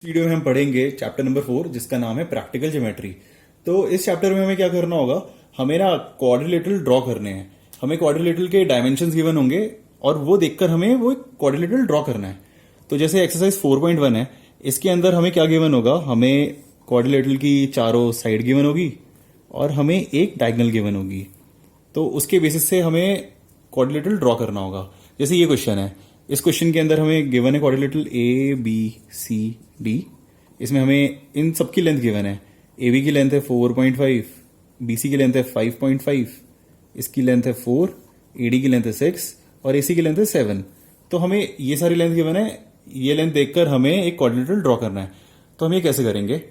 Video में हम पढ़ेंगे चैप्टर नंबर 4 जिसका नाम है प्रैक्टिकल ज्योमेट्री। तो इस चैप्टर में हमें क्या करना होगा, हमें ना क्वाड्रिलेटरल ड्रॉ करने हैं। हमें क्वाड्रिलेटरल के डायमेंशंस गिवन होंगे और वो देखकर हमें वो क्वाड्रिलेटरल ड्रॉ करना है। तो जैसे एक्सरसाइज 4.1 है, इसके अंदर हमें क्या गिवन होगा, हमें क्वाड्रिलेटरल की चारों साइड गिवन होगी और हमें एक डायगोनल गिवन होगी। तो उसके बेसिस से हमें क्वाड्रिलेटरल ड्रॉ करना होगा। जैसे ये क्वेश्चन है, इस क्वेश्चन के अंदर हमें गिवन है quadrilateral A B C D. इसमें हमें इन सब की लेंथ गिवन है। ए बी की लेंथ है 4.5, बी सी की लेंथ है 5.5, इसकी लेंथ है 4, ए डी की लेंथ है 6 और ए सी की लेंथ है 7। तो हमें ये सारी लेंथ गिवन है। ये लेंथ देखकर हमें एक क्वाड्रिलेटरल ड्रॉ करना है। तो हम ये कैसे करेंगे,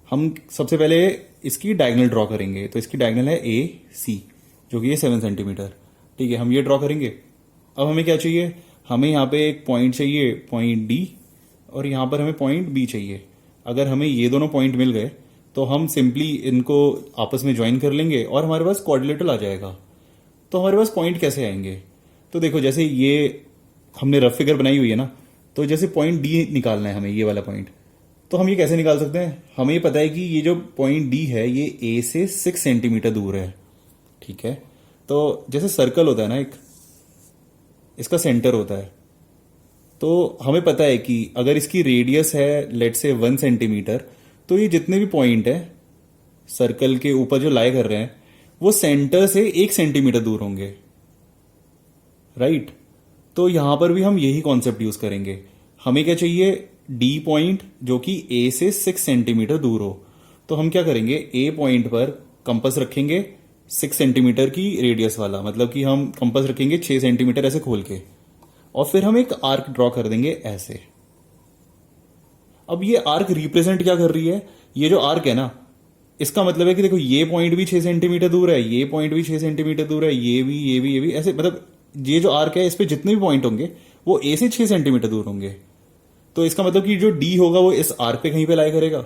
हम सबसे पहले इसकी डायगोनल ड्रॉ करेंगे। तो इसकी डायगोनल है ए सी, जो कि ये 7 सेंटीमीटर। ठीक है, हम ये ड्रॉ करेंगे। अब हमें क्या चाहिए, हमें यहाँ पे एक पॉइंट चाहिए, पॉइंट डी, और यहाँ पर हमें पॉइंट बी चाहिए। अगर हमें ये दोनों पॉइंट मिल गए तो हम सिंपली इनको आपस में ज्वाइन कर लेंगे और हमारे पास क्वाड्रिलेटरल आ जाएगा। तो हमारे पास पॉइंट कैसे आएंगे, तो देखो जैसे ये हमने रफ फिगर बनाई हुई है ना, तो जैसे पॉइंट डी निकालना है हमें, ये वाला पॉइंट। तो हम ये कैसे निकाल सकते हैं, हमें ये पता है कि ये जो पॉइंट डी है ये ए से 6 सेंटीमीटर दूर है। ठीक है, तो जैसे सर्कल होता है ना एक, इसका सेंटर होता है। तो हमें पता है कि अगर इसकी रेडियस है लेट से 1 सेंटीमीटर, तो ये जितने भी पॉइंट है सर्कल के ऊपर जो लाई कर रहे हैं वो सेंटर से 1 सेंटीमीटर दूर होंगे, राइट। तो यहां पर भी हम यही कॉन्सेप्ट यूज करेंगे। हमें क्या चाहिए, डी पॉइंट जो कि ए से 6 सेंटीमीटर दूर हो। तो हम क्या करेंगे, ए पॉइंट पर कंपास रखेंगे 6 सेंटीमीटर की रेडियस वाला, मतलब कि हम कंपास रखेंगे 6 सेंटीमीटर ऐसे खोल के, और फिर हम एक आर्क ड्रॉ कर देंगे ऐसे। अब ये आर्क रिप्रेजेंट क्या कर रही है, ये जो आर्क है ना, इसका मतलब है कि देखो ये पॉइंट भी 6 सेंटीमीटर दूर है, ये पॉइंट भी 6 सेंटीमीटर दूर है, ये भी, ये भी, ये भी, ऐसे मतलब ये जो आर्क है इस पे जितने भी पॉइंट होंगे वो ए से 6 सेंटीमीटर दूर होंगे। तो इसका मतलब कि जो डी होगा वो इस आर्क पे कहीं पे लाई करेगा,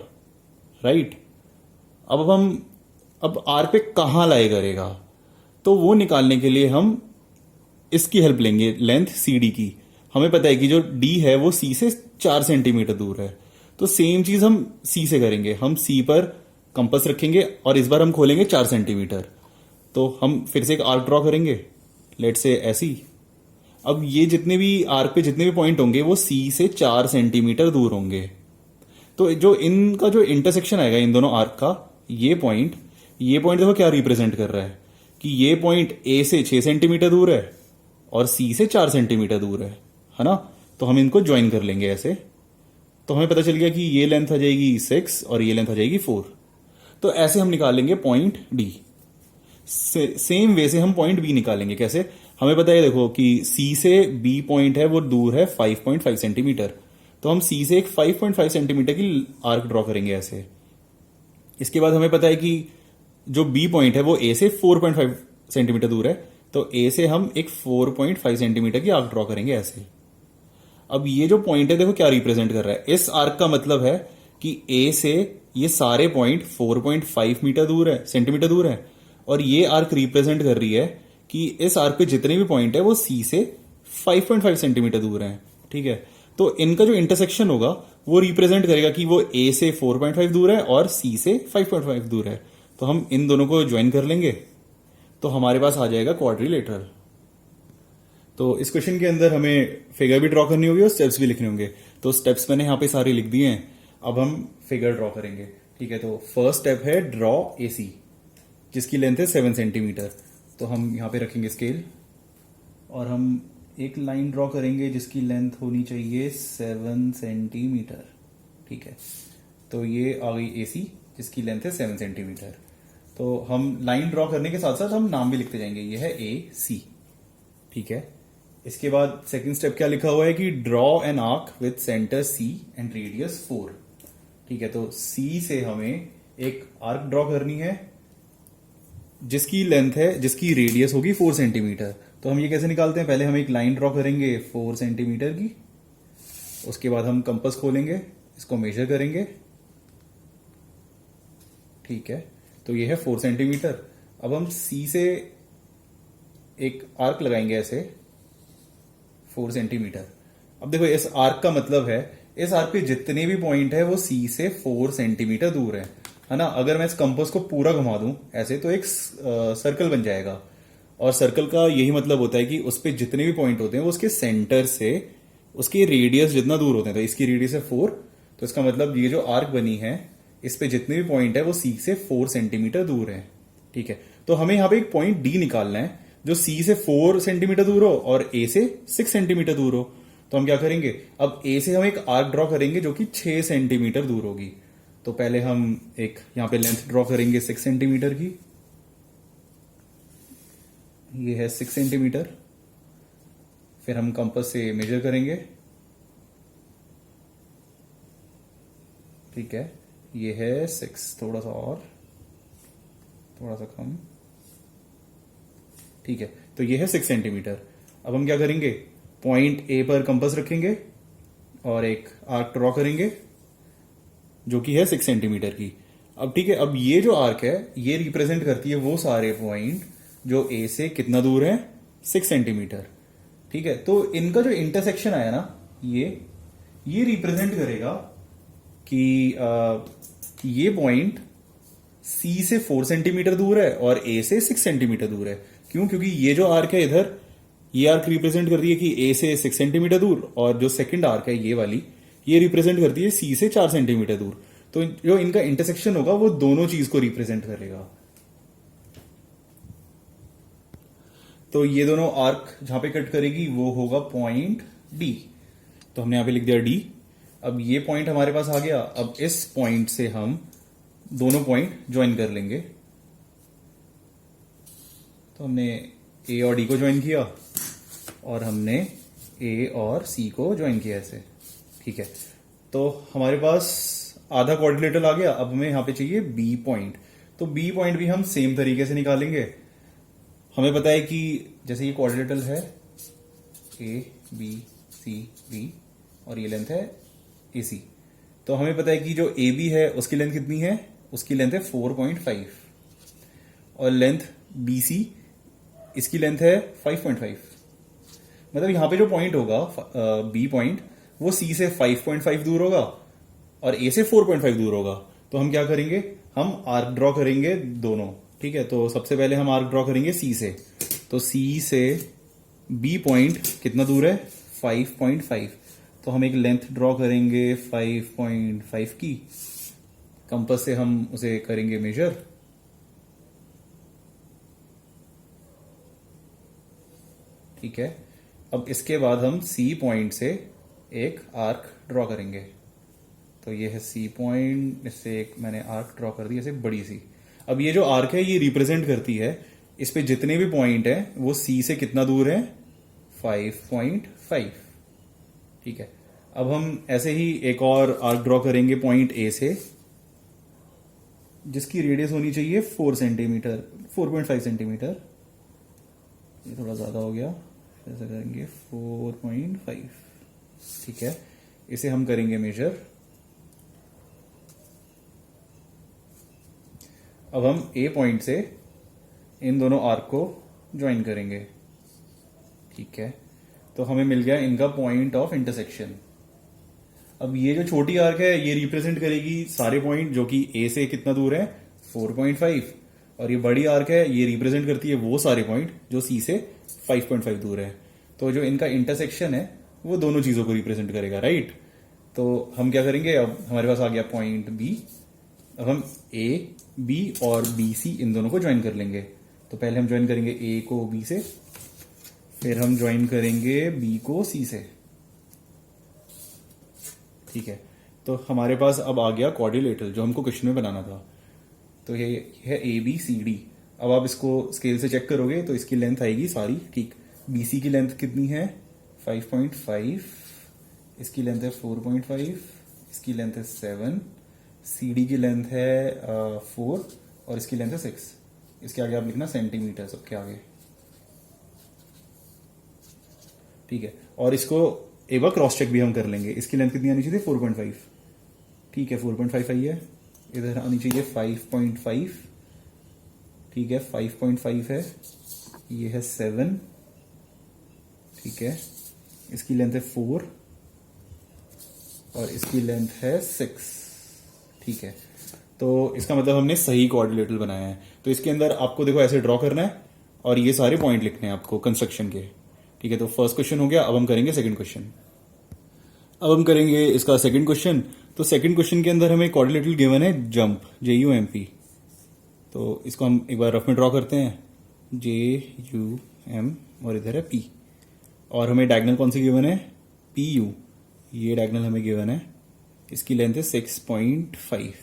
राइट। अब आर पे कहां लाई करेगा, तो वो निकालने के लिए हम इसकी हेल्प लेंगे, लेंथ सी डी की। हमें पता है कि जो डी है वो सी से 4 सेंटीमीटर दूर है। तो सेम चीज हम सी से करेंगे, हम सी पर कंपास रखेंगे और इस बार हम खोलेंगे 4 सेंटीमीटर। तो हम फिर से एक आर्क ड्रॉ करेंगे, लेट से ऐसी। अब ये जितने भी आर्क पे जितने भी पॉइंट होंगे वो सी से 4 सेंटीमीटर दूर होंगे। तो जो इनका जो इंटरसेक्शन आएगा इन दोनों आर्क का, ये पॉइंट देखो क्या रिप्रेजेंट कर रहा है कि ये पॉइंट ए से 6 सेंटीमीटर दूर है और सी से 4 सेंटीमीटर दूर है ना। तो हम इनको ज्वाइन कर लेंगे ऐसे। तो हमें पता चल गया कि ये लेंथ आ जाएगी 6 और ये लेंथ आ जाएगी 4। तो ऐसे हम निकाल लेंगे पॉइंट डी। सेम वे से हम पॉइंट बी निकालेंगे। कैसे, हमें पता है देखो कि सी से बी पॉइंट है वो दूर है 5.5 सेंटीमीटर। तो हम सी से एक 5.5 सेंटीमीटर की आर्क ड्रॉ करेंगे ऐसे। इसके बाद हमें पता है कि जो बी पॉइंट है वो ए से 4.5 सेंटीमीटर दूर है। तो ए से हम एक 4.5 सेंटीमीटर की आर्क ड्रॉ करेंगे ऐसे। अब ये जो पॉइंट है देखो क्या रिप्रेजेंट कर रहा है, इस आर्क का मतलब है कि ए से ये सारे पॉइंट 4.5 मीटर दूर है, सेंटीमीटर दूर है। और ये आर्क रिप्रेजेंट कर रही है कि इस आर्क पे जितने भी पॉइंट है वो सी से 5.5 सेंटीमीटर दूर है। ठीक है, तो इनका जो इंटरसेक्शन होगा वो रिप्रेजेंट करेगा कि वो ए से 4.5 दूर है और सी से 5.5 दूर है। तो हम इन दोनों को ज्वाइन कर लेंगे, तो हमारे पास आ जाएगा क्वाड्रिलेटरल। तो इस क्वेश्चन के अंदर हमें फिगर भी ड्रॉ करनी होगी और स्टेप्स भी लिखने होंगे। तो स्टेप्स मैंने यहाँ पे सारे लिख दिए हैं। अब हम फिगर ड्रॉ करेंगे। ठीक है, तो फर्स्ट स्टेप है ड्रॉ एसी, जिसकी लेंथ है 7 सेंटीमीटर। तो हम यहाँ पे रखेंगे स्केल और हम एक लाइन ड्रॉ करेंगे जिसकी लेंथ होनी चाहिए 7 सेंटीमीटर। ठीक है, तो ये आ गई एसी जिसकी लेंथ है 7 सेंटीमीटर। तो हम लाइन ड्रॉ करने के साथ साथ हम नाम भी लिखते जाएंगे, ये है ए सी। ठीक है, इसके बाद सेकंड स्टेप क्या लिखा हुआ है कि draw an arc with centre C and radius 4। ठीक है, तो सी से हमें एक आर्क ड्रॉ करनी है जिसकी लेंथ है, जिसकी रेडियस होगी 4 सेंटीमीटर। तो हम ये कैसे निकालते हैं, पहले हम एक लाइन ड्रॉ करेंगे 4 सेंटीमीटर की, उसके बाद हम कंपास खोलेंगे, इसको मेजर करेंगे। ठीक है, तो ये है 4 सेंटीमीटर। अब हम सी से एक आर्क लगाएंगे ऐसे 4 सेंटीमीटर। अब देखो इस आर्क का मतलब है इस आर्क पे जितने भी पॉइंट है वो सी से 4 सेंटीमीटर दूर है ना। अगर मैं इस कंपास को पूरा घुमा दूं ऐसे तो एक सर्कल बन जाएगा, और सर्कल का यही मतलब होता है कि उस पे जितने भी पॉइंट होते हैं वो उसके सेंटर से उसके रेडियस जितना दूर होते हैं। तो इसकी रेडियस है 4, तो इसका मतलब ये जो आर्क बनी है इस पे जितने भी पॉइंट है वो सी से 4 सेंटीमीटर दूर है। ठीक है, तो हमें यहां पे एक पॉइंट डी निकालना है जो सी से 4 सेंटीमीटर दूर हो और ए से 6 सेंटीमीटर दूर हो। तो हम क्या करेंगे, अब ए से हम एक आर्क ड्रॉ करेंगे जो कि 6 सेंटीमीटर दूर होगी। तो पहले हम एक यहां पे लेंथ ड्रॉ करेंगे 6 सेंटीमीटर की, ये है 6 सेंटीमीटर। फिर हम कंपास से मेजर करेंगे, ठीक है, ये है 6, थोड़ा सा और, थोड़ा सा कम, ठीक है, तो ये है 6 सेंटीमीटर। अब हम क्या करेंगे, पॉइंट ए पर कंपास रखेंगे और एक आर्क ड्रॉ करेंगे जो कि है 6 सेंटीमीटर की। अब ठीक है, अब ये जो आर्क है ये रिप्रेजेंट करती है वो सारे पॉइंट जो ए से कितना दूर है, 6 सेंटीमीटर। ठीक है, तो इनका जो इंटरसेक्शन आया ना, ये रिप्रेजेंट करेगा कि ये पॉइंट सी से 4 सेंटीमीटर दूर है और ए से 6 सेंटीमीटर दूर है। क्यों? क्योंकि ये जो आर्क है इधर, ये आर्क रिप्रेजेंट करती है कि ए से 6 सेंटीमीटर दूर, और जो सेकंड आर्क है ये वाली, ये रिप्रेजेंट करती है सी से 4 सेंटीमीटर दूर। तो जो इनका इंटरसेक्शन होगा वो दोनों चीज को रिप्रेजेंट करेगा। तो ये दोनों आर्क जहां पे कट करेगी वो होगा पॉइंट डी। तो हमने यहां पे लिख दिया डी। अब ये पॉइंट हमारे पास आ गया। अब इस पॉइंट से हम दोनों पॉइंट ज्वाइन कर लेंगे। तो हमने ए और डी को ज्वाइन किया और हमने ए और सी को ज्वाइन किया ऐसे। ठीक है, तो हमारे पास आधा क्वाड्रिलेटरल आ गया। अब हमें यहां पे चाहिए बी पॉइंट। तो बी पॉइंट भी हम सेम तरीके से निकालेंगे। हमें पता है कि जैसे ये क्वाड्रिलेटरल है, ए बी सी बी, और ये लेंथ है ए सी। तो हमें पता है कि जो ए बी है उसकी लेंथ कितनी है, उसकी लेंथ है 4.5, और लेंथ बी सी, इसकी लेंथ है 5.5। मतलब यहां पे जो पॉइंट होगा बी पॉइंट, वो सी से 5.5 दूर होगा और ए से 4.5 दूर होगा। तो हम क्या करेंगे, हम आर्क ड्रॉ करेंगे दोनों। ठीक है, तो सबसे पहले हम आर्क ड्रॉ करेंगे सी से। तो सी से बी पॉइंट कितना दूर है, 5.5। तो हम एक लेंथ ड्रॉ करेंगे 5.5 की। कंपास से हम उसे करेंगे मेजर। ठीक है, अब इसके बाद हम सी पॉइंट से एक आर्क ड्रॉ करेंगे। तो ये है सी पॉइंट, इससे एक मैंने आर्क ड्रॉ कर दी ऐसे बड़ी सी। अब ये जो आर्क है ये रिप्रेजेंट करती है इस पे जितने भी पॉइंट है वो सी से कितना दूर है, 5.5। ठीक है, अब हम ऐसे ही एक और आर्क ड्रॉ करेंगे पॉइंट ए से, जिसकी रेडियस होनी चाहिए 4 सेंटीमीटर, 4.5 सेंटीमीटर। ये थोड़ा ज्यादा हो गया, ऐसे करेंगे 4.5। ठीक है, इसे हम करेंगे मेजर। अब हम ए पॉइंट से इन दोनों आर्क को ज्वाइन करेंगे। ठीक है, तो हमें मिल गया इनका पॉइंट ऑफ इंटरसेक्शन। अब ये जो छोटी आर्क है ये रिप्रेजेंट करेगी सारे पॉइंट जो कि ए से कितना दूर है, 4.5, और ये बड़ी आर्क है ये रिप्रेजेंट करती है वो सारे पॉइंट जो सी से 5.5 दूर है। तो जो इनका इंटरसेक्शन है वो दोनों चीजों को रिप्रेजेंट करेगा, राइट। तो हम क्या करेंगे, अब हमारे पास आ गया पॉइंट बी। अब हम ए बी और बी सी इन दोनों को ज्वाइन कर लेंगे। तो पहले हम ज्वाइन करेंगे ए को बी से, फिर हम ज्वाइन करेंगे बी को सी से। ठीक है, तो हमारे पास अब आ गया क्वाड्रिलेटरल जो हमको क्वेश्चन में बनाना था। तो ये है ए बी सी डी। अब आप इसको स्केल से चेक करोगे तो इसकी लेंथ आएगी सारी, ठीक। बी सी की लेंथ कितनी है, 5.5, इसकी लेंथ है 4.5, इसकी लेंथ है 7, सी डी की लेंथ है 4, और इसकी लेंथ है 6। इसके आगे आप लिखना सेंटीमीटर सबके आगे। ठीक है, और इसको एक बार क्रॉस चेक भी हम कर लेंगे। इसकी लेंथ कितनी आनी चाहिए, 4.5। ठीक है, 4.5 आई है। इधर आनी चाहिए 5.5। ठीक है, 5.5 है। ये है 7। ठीक है, इसकी लेंथ है 4, और इसकी लेंथ है 6। ठीक है, तो इसका मतलब हमने सही कोऑर्डिनेटर बनाया है। तो इसके अंदर आपको देखो ऐसे ड्रॉ करना है और ये सारे पॉइंट लिखने हैं आपको कंस्ट्रक्शन के। ठीक है, तो फर्स्ट क्वेश्चन हो गया। अब हम करेंगे सेकंड क्वेश्चन। अब हम करेंगे इसका सेकंड क्वेश्चन। तो सेकंड क्वेश्चन के अंदर हमें कोऑर्डिनेटर गिवन है जंप, JUMP। तो इसको हम एक बार रफ में ड्रॉ करते हैं, JUM, और इधर है P। और हमें डायगोनल कौन सी गिवन है, PU। ये डायगोनल हमें गिवन है, इसकी लेंथ है 6.5।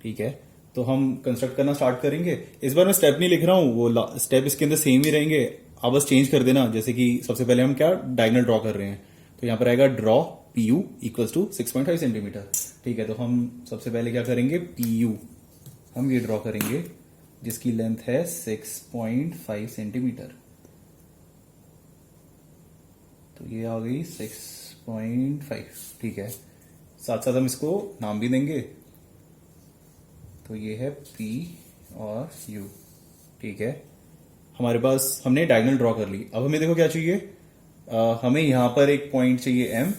ठीक है, तो हम कंस्ट्रक्ट करना स्टार्ट करेंगे। इस बार मैं स्टेप नहीं लिख रहा हूं, वो स्टेप इसके अंदर सेम ही रहेंगे, आप बस चेंज कर देना। जैसे कि सबसे पहले हम क्या डायगोनल ड्रॉ कर रहे हैं, तो यहां पर आएगा draw PU equals to 6.5 centimetre. ठीक है, तो हम सबसे पहले क्या करेंगे, PU हम ये ड्रॉ करेंगे जिसकी लेंथ है 6.5 सेंटीमीटर। तो ये आ गई 6.5। ठीक है, साथ साथ हम इसको नाम भी देंगे, तो ये है P और U। ठीक है, हमारे पास हमने डायगोनल ड्रॉ कर ली। अब हमें देखो क्या चाहिए, हमें यहां पर एक पॉइंट चाहिए M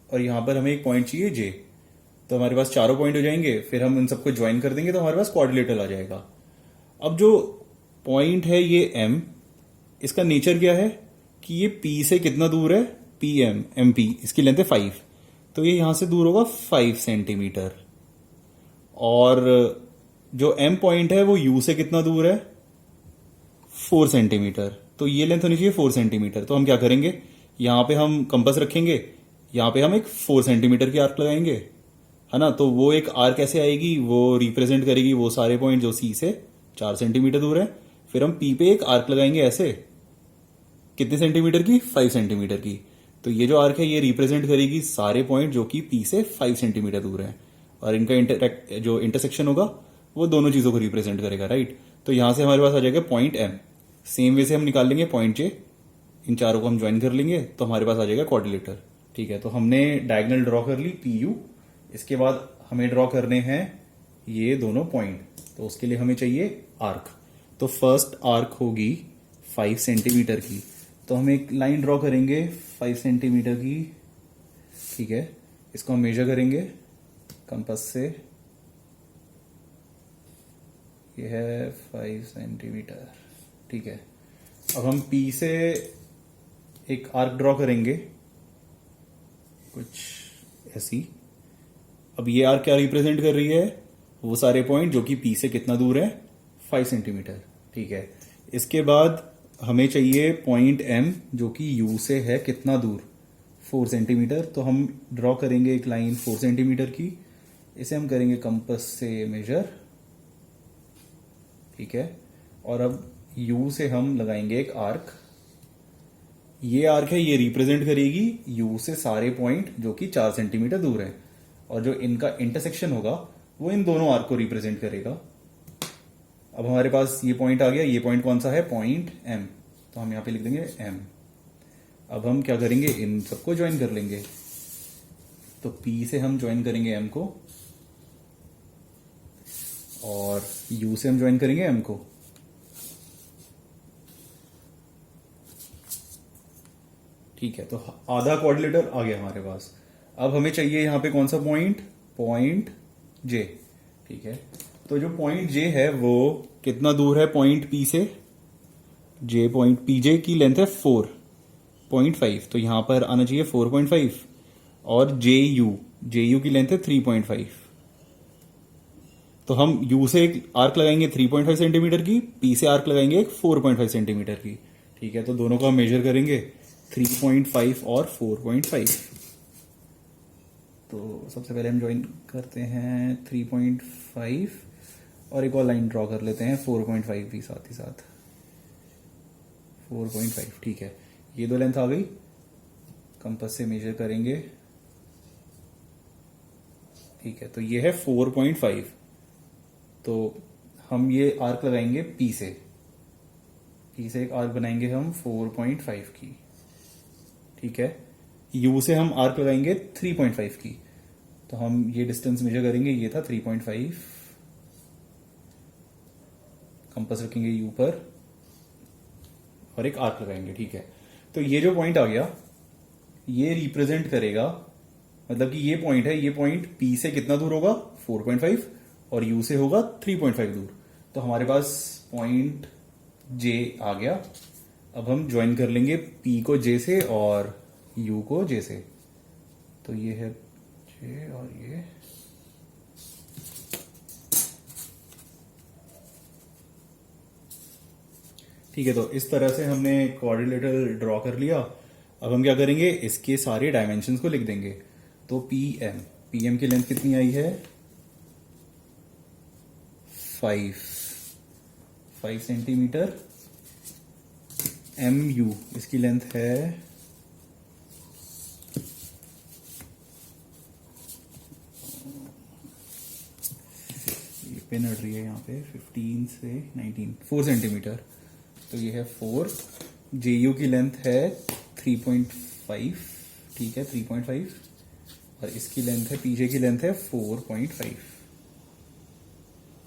और यहां पर हमें एक पॉइंट चाहिए J। तो हमारे पास चारों पॉइंट हो जाएंगे, फिर हम इन सबको ज्वाइन कर देंगे तो हमारे पास कोऑर्डिनेटर आ जाएगा। अब जो पॉइंट है ये M, इसका नेचर क्या है कि ये P से कितना दूर है, MP, इसकी लेंथ है 5। तो ये यहां से दूर होगा 5 सेंटीमीटर। और जो M पॉइंट है वो U से कितना दूर है, 4 सेंटीमीटर। तो ये लेंथ होनी चाहिए 4 सेंटीमीटर। तो हम क्या करेंगे, यहां पे हम कंपास रखेंगे, यहां पे हम एक 4 सेंटीमीटर की आर्क लगाएंगे, है ना। तो वो एक आर्क कैसे आएगी, वो रिप्रेजेंट करेगी वो सारे पॉइंट जो C से 4 सेंटीमीटर दूर है। फिर हम P पे एक आर्क लगाएंगे ऐसे, कितने सेंटीमीटर की, 5 सेंटीमीटर की। तो ये जो आर्क है ये रिप्रेजेंट करेगी सारे पॉइंट जो कि P से 5 सेंटीमीटर दूर है, और इनका जो इंटरसेक्शन होगा वो दोनों चीजों को रिप्रेजेंट करेगा, राइट। तो यहां से हमारे पास आ जाएगा पॉइंट M। सेम वे से हम निकाल लेंगे पॉइंट J, इन चारों को हम ज्वाइन कर लेंगे तो हमारे पास आ जाएगा कोऑर्डिनेटर। ठीक है, तो हमने डायगोनल ड्रॉ कर ली PU। इसके बाद हमें ड्रॉ करने हैं ये दोनों पॉइंट, तो उसके लिए हमें चाहिए आर्क। तो फर्स्ट आर्क होगी 5 सेंटीमीटर की, तो हम एक लाइन ड्रॉ करेंगे 5 सेंटीमीटर की। ठीक है, इसको हम मेजर करेंगे कंपास से, ये है 5 सेंटीमीटर। ठीक है, अब हम P से एक आर्क ड्रॉ करेंगे कुछ ऐसी। अब ये आर्क क्या रिप्रेजेंट कर रही है, वो सारे पॉइंट जो कि P से कितना दूर है, 5 सेंटीमीटर। ठीक है, इसके बाद हमें चाहिए पॉइंट M जो कि U से है कितना दूर, 4 सेंटीमीटर। तो हम ड्रॉ करेंगे एक लाइन 4 सेंटीमीटर की, इसे हम करेंगे कंपास से मेजर। ठीक है, और अब U से हम लगाएंगे एक आर्क। ये आर्क है, ये रिप्रेजेंट करेगी U से सारे पॉइंट जो कि 4 सेंटीमीटर दूर है, और जो इनका इंटरसेक्शन होगा वो इन दोनों आर्क को रिप्रेजेंट करेगा। अब हमारे पास ये पॉइंट आ गया, ये पॉइंट कौन सा है, पॉइंट M। तो हम यहां पे लिख देंगे M। अब हम क्या करेंगे, इन सबको ज्वाइन कर लेंगे। तो P से हम ज्वाइन करेंगे M को, और U से हम ज्वाइन करेंगे M को। ठीक है, तो आधा कोऑर्डिनेटर आ गया हमारे पास। अब हमें चाहिए यहां पे कौन सा पॉइंट, पॉइंट J। ठीक है, तो जो पॉइंट J है वो कितना दूर है पॉइंट P से, J पॉइंट PJ की लेंथ है 4.5। तो यहां पर आना चाहिए 4.5, और JU की लेंथ है 3.5। तो हम U से एक आर्क लगाएंगे 3.5 सेंटीमीटर की, P से आर्क लगाएंगे एक 4.5 सेंटीमीटर की। ठीक है, तो दोनों को हम मेजर करेंगे 3.5 और 4.5। तो सबसे पहले हम ज्वाइन करते हैं 3.5, और एक और लाइन ड्रॉ कर लेते हैं 4.5 भी साथ ही साथ, 4.5। ठीक है, ये दो लेंथ आ गई, कंपास से मेजर करेंगे। ठीक है, तो ये है 4.5। तो हम ये आर्क लगाएंगे P से एक आर्क बनाएंगे हम 4.5 की। ठीक है, U से हम आर्क लगाएंगे 3.5 की। तो हम ये डिस्टेंस मेजर करेंगे, ये था 3.5, कंपास रखेंगे U पर और एक आर्क लगाएंगे। ठीक है, तो ये जो पॉइंट आ गया ये रिप्रेजेंट करेगा मतलब कि ये पॉइंट है, ये पॉइंट पी से कितना दूर होगा 4.5 और यू से होगा 3.5 दूर। तो हमारे पास पॉइंट जे आ गया। अब हम ज्वाइन कर लेंगे पी को जे से और यू को जे से। तो ये है जे और ये, ठीक है। तो इस तरह से हमने क्वाड्रिलेटरल ड्रॉ कर लिया। अब हम क्या करेंगे, इसके सारे डायमेंशंस को लिख देंगे। तो पीएम की लेंथ कितनी आई है 5 सेंटीमीटर। एम यू इसकी लेंथ है ये पेन अड़ रही है यहाँ पे 15 से 19 4 सेंटीमीटर। तो ये है 4। जे यू की लेंथ है 3.5, ठीक है 3.5। और इसकी लेंथ है, पीजे की लेंथ है 4.5,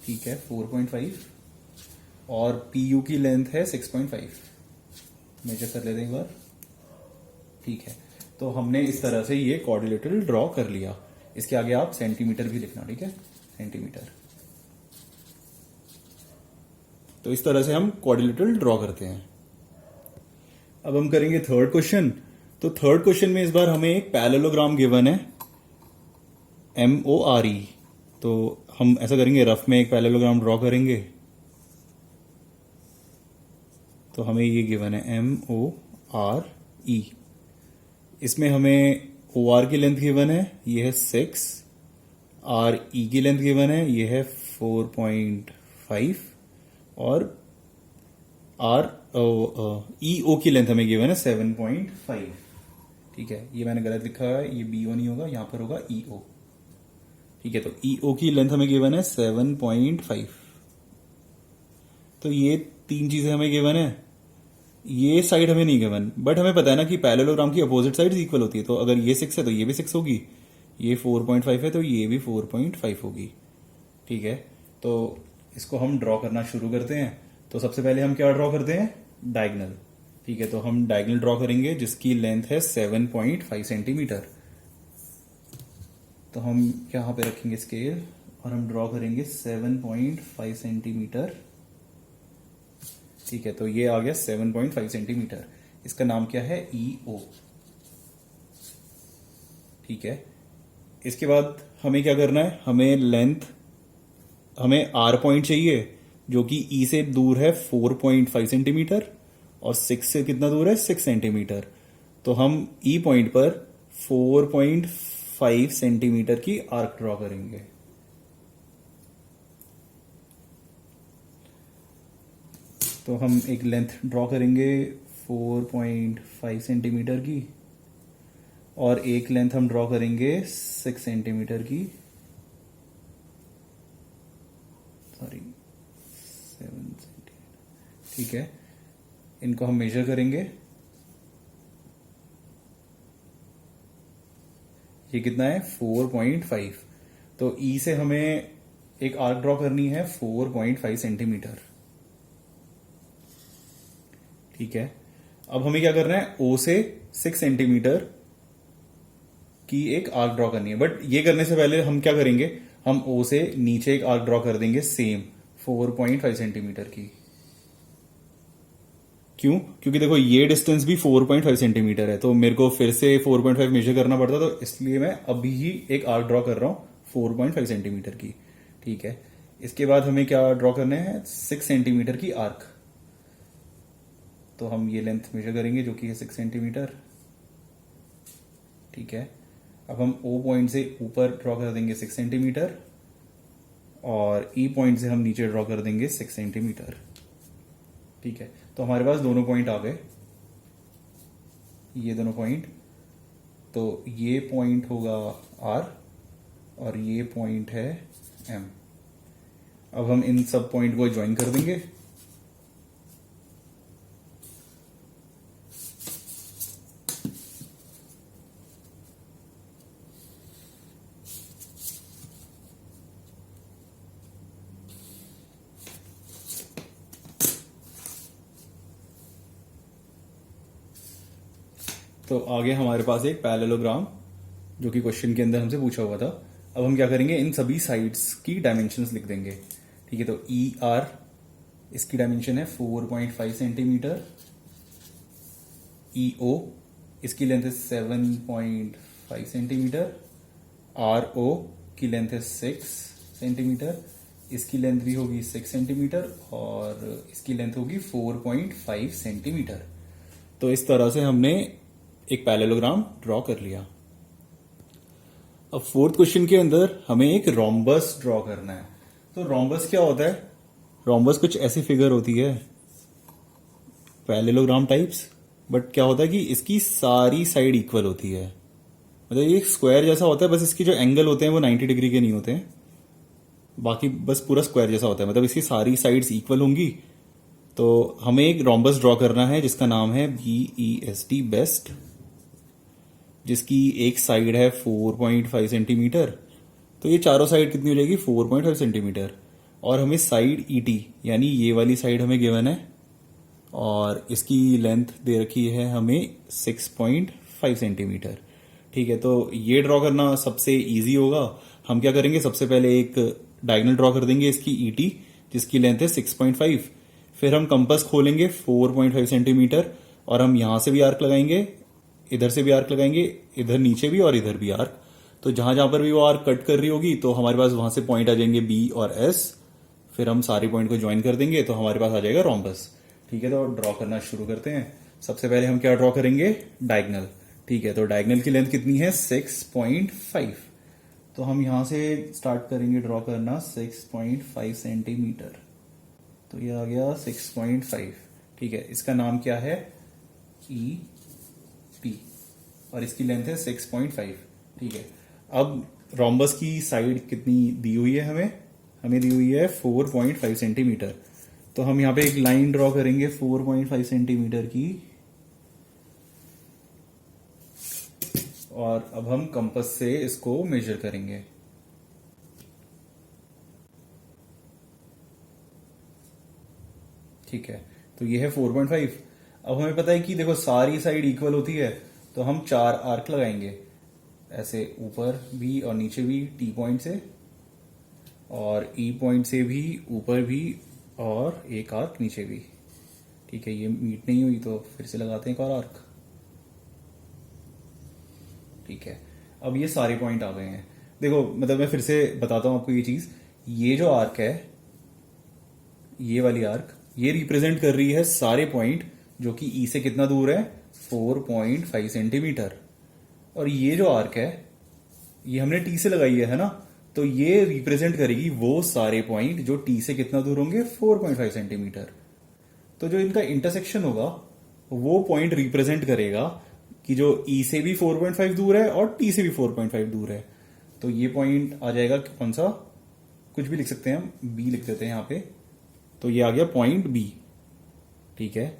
ठीक है 4.5। और पी यू की लेंथ है 6.5। मेजर कर लेते हैं एक बार, ठीक है। तो हमने इस तरह से ये क्वाड्रिलेटरल ड्रॉ कर लिया। इसके आगे आप सेंटीमीटर भी लिखना, ठीक है सेंटीमीटर। तो इस तरह से हम क्वाड्रिलेटरल ड्रॉ करते हैं। अब हम करेंगे थर्ड क्वेश्चन। तो थर्ड क्वेश्चन में इस बार हमें एक पैरेललोग्राम गिवन है MORE। तो हम ऐसा करेंगे, रफ में एक पैरेललोग्राम ड्रॉ करेंगे। तो हमें ये गिवन है MORE। इसमें हमें OR की लेंथ गिवन है, ये है 6। RE की लेंथ गिवन है, ये है 4.5। और EO की लेंथ हमें गिवन है 7.5, ठीक है। ये मैंने गलत लिखा है, ये BO नहीं होगा, यहां पर होगा EO, ठीक है। तो EO की लेंथ हमें गिवन है 7.5। तो ये तीन चीजें हमें गिवन है। ये साइड हमें नहीं गिवन, बट हमें पता है ना कि पैरेललोग्राम की अपोजिट साइड इक्वल होती है। तो अगर ये 6 है तो ये भी 6 होगी, ये 4.5 है तो ये भी 4.5 होगी, ठीक है। तो इसको हम ड्रॉ करना शुरू करते हैं। तो सबसे पहले हम क्या ड्रॉ करते हैं, डायगोनल, ठीक है। तो हम डायगोनल ड्रॉ करेंगे जिसकी लेंथ है 7.5 सेंटीमीटर। तो हम यहां पे रखेंगे स्केल और हम ड्रॉ करेंगे 7.5 सेंटीमीटर, ठीक है। तो ये आ गया 7.5 सेंटीमीटर। इसका नाम क्या है EO, ठीक है। इसके बाद हमें क्या करना है, हमें लेंथ, हमें R पॉइंट चाहिए जो कि E से दूर है 4.5 सेंटीमीटर और 6 से कितना दूर है 6 सेंटीमीटर। तो हम E पॉइंट पर 4.5 सेंटीमीटर की आर्क ड्रॉ करेंगे। तो हम एक लेंथ ड्रॉ करेंगे 4.5 सेंटीमीटर की और एक लेंथ हम ड्रॉ करेंगे 6 सेंटीमीटर की, सॉरी 7 सेंटीमीटर, ठीक है। इनको हम मेजर करेंगे। ये कितना है 4.5। तो E से हमें एक आर्क ड्रॉ करनी है 4.5 सेंटीमीटर, ठीक है। अब हमें क्या करना है, O से 6 सेंटीमीटर की एक आर्क ड्रॉ करनी है। बट ये करने से पहले हम क्या करेंगे, हम O से नीचे एक आर्क ड्रॉ कर देंगे सेम 4.5 सेंटीमीटर की। क्यों, क्योंकि देखो ये डिस्टेंस भी 4.5 सेंटीमीटर है, तो मेरे को फिर से 4.5 मेजर करना पड़ता, तो इसलिए मैं अभी ही एक आर्क ड्रॉ कर रहा हूं 4.5 सेंटीमीटर की, ठीक है। इसके बाद हमें क्या ड्रॉ करना है, 6 सेंटीमीटर की आर्क। तो हम ये लेंथ मेजर करेंगे जो कि है 6 सेंटीमीटर, ठीक है। अब हम O पॉइंट से ऊपर ड्रॉ कर देंगे 6 सेंटीमीटर और E पॉइंट से हम नीचे ड्रॉ कर देंगे 6 सेंटीमीटर, ठीक है। तो हमारे पास दोनों पॉइंट आ गए, ये दोनों पॉइंट। तो ये पॉइंट होगा R और ये पॉइंट है M। अब हम इन सब पॉइंट को ज्वाइन कर देंगे। तो आगे हमारे पास एक पैरेललोग्राम जो कि क्वेश्चन के अंदर हमसे पूछा हुआ था। अब हम क्या करेंगे, इन सभी साइड्स की डायमेंशंस लिख देंगे। ठीक है, तो ई आर इसकी डायमेंशन है 4.5 सेंटीमीटर। ई ओ इसकी लेंथ है 7.5 सेंटीमीटर। आर ओ की लेंथ है 6 सेंटीमीटर। इसकी लेंथ भी होगी 6 सेंटीमीटर और इसकी लेंथ होगी 4.5 सेंटीमीटर। तो इस तरह से हमने एक पैरेललोग्राम ड्रॉ कर लिया। अब फोर्थ क्वेश्चन के अंदर हमें एक रोम्बस ड्रॉ करना है। तो रोम्बस क्या होता है? रोम्बस कुछ ऐसी फिगर होती है पैरेललोग्राम टाइप्स, बट क्या होता है कि इसकी सारी साइड इक्वल होती है। मतलब ये एक स्क्वायर जैसा होता है, बस इसके जो एंगल होते हैं वो 90 डिग्री के नहीं होते हैं, बाकी बस पूरा स्क्वायर जैसा होता है। मतलब इसकी सारी साइड्स इक्वल होंगी। तो हमें एक रोम्बस ड्रॉ करना है जिसका नाम है BEST, बेस्ट, जिसकी एक साइड है 4.5 सेंटीमीटर। तो ये चारों साइड कितनी हो जाएगी? 4.5 सेंटीमीटर। और हमें साइड ET यानी ये वाली साइड हमें गिवन है और इसकी लेंथ दे रखी है हमें 6.5 सेंटीमीटर। ठीक है, तो ये ड्रॉ करना सबसे इजी होगा। हम क्या करेंगे, सबसे पहले एक डायगोनल ड्रॉ कर देंगे इसकी ET जिसकी लेंथ है 6.5। फिर हम कंपास खोलेंगे 4.5 सेंटीमीटर और हम यहां से भी आर्क लगाएंगे, इधर से भी आर्क लगाएंगे, इधर नीचे भी और इधर भी आर्क। तो जहां जहां पर भी वो आर्क कट कर रही होगी तो हमारे पास वहां से पॉइंट आ जाएंगे B और S। फिर हम सारे पॉइंट को ज्वाइन कर देंगे तो हमारे पास आ जाएगा रोम्बस। ठीक है, तो ड्रॉ करना शुरू करते हैं। सबसे पहले हम क्या ड्रॉ करेंगे? डायगोनल। ठीक है, तो डायगोनल की लेंथ कितनी है? 6.5। तो हम यहां से स्टार्ट करेंगे ड्रॉ करना 6.5 सेंटीमीटर। तो ये आ गया 6.5। ठीक है, इसका नाम क्या है? ET और इसकी लेंथ है 6.5। ठीक है, अब रोम्बस की साइड कितनी दी हुई है हमें दी हुई है 4.5 सेंटीमीटर। तो हम यहां पे एक लाइन ड्रॉ करेंगे 4.5 सेंटीमीटर की और अब हम कंपास से इसको मेजर करेंगे। ठीक है, तो ये है 4.5। अब हमें पता है कि देखो सारी साइड इक्वल होती है, तो हम 4 आर्क लगाएंगे ऐसे, ऊपर भी और नीचे भी T पॉइंट से, और E पॉइंट से भी ऊपर भी, और एक आर्क नीचे भी। ठीक है, ये मीट नहीं हुई तो फिर से लगाते हैं एक और आर्क। ठीक है, अब ये सारे पॉइंट आ गए हैं। देखो, मतलब मैं फिर से बताता हूं आपको ये चीज। ये जो आर्क है, ये वाली आर्क, ये रिप्रेजेंट कर रही है सारे पॉइंट जो कि E से कितना दूर है? 4.5 सेंटीमीटर। और ये जो आर्क है, ये हमने T से लगाई है ना, तो ये रिप्रेजेंट करेगी वो सारे पॉइंट जो T से कितना दूर होंगे? 4.5 सेंटीमीटर। तो जो इनका इंटरसेक्शन होगा वो पॉइंट रिप्रेजेंट करेगा कि जो E से भी 4.5 दूर है और T से भी 4.5 दूर है। तो ये पॉइंट आ जाएगा कौन सा? कुछ भी लिख सकते हैं हम, B लिख देते हैं यहां पे। तो ये आ गया पॉइंट B। ठीक है,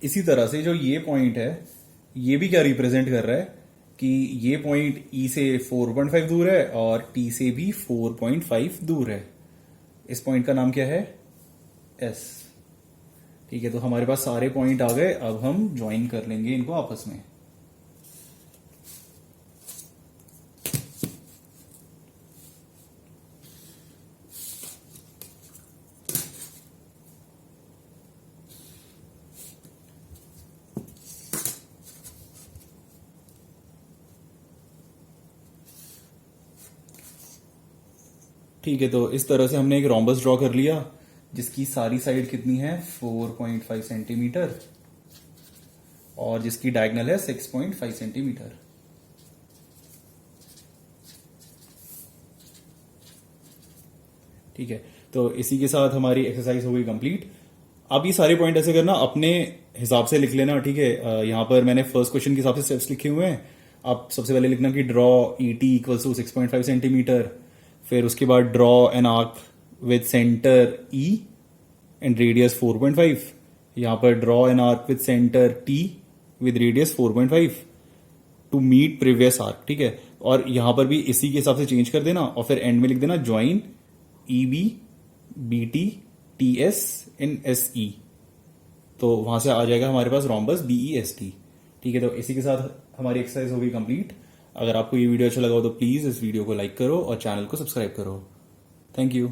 इसी तरह से जो ये पॉइंट है, ये भी क्या रिप्रेजेंट कर रहा है कि ये पॉइंट E से 4.5 दूर है और T से भी 4.5 दूर है। इस पॉइंट का नाम क्या है? S। ठीक है, तो हमारे पास सारे पॉइंट आ गए। अब हम ज्वाइन कर लेंगे इनको आपस में। ठीक है, तो इस तरह से हमने एक रोम्बस ड्रॉ कर लिया जिसकी सारी साइड कितनी है? 4.5 सेंटीमीटर और जिसकी डायगोनल है 6.5 सेंटीमीटर। ठीक है, तो इसी के साथ हमारी एक्सरसाइज हो गई कंप्लीट। अब ये सारे पॉइंट ऐसे करना, अपने हिसाब से लिख लेना। ठीक है, यहां पर मैंने फर्स्ट क्वेश्चन के हिसाब से स्टेप्स लिखे हुए हैं। आप सबसे पहले लिखना कि draw ET equals to 6.5 centimetre. फिर उसके बाद draw an arc with centre E and radius 4.5। यहां पर draw an arc with centre T with radius 4.5 to meet previous arc. ठीक है, और यहां पर भी इसी के हिसाब से चेंज कर देना और फिर एंड में लिख देना ज्वाइन EB BT TS इन SE। तो वहां से आ जाएगा हमारे पास रोम्बस BEST। ठीक है, तो इसी के साथ हमारी एक्सरसाइज होगी कंप्लीट। अगर आपको ये वीडियो अच्छा लगा हो तो प्लीज इस वीडियो को लाइक करो और चैनल को सब्सक्राइब करो। Thank you.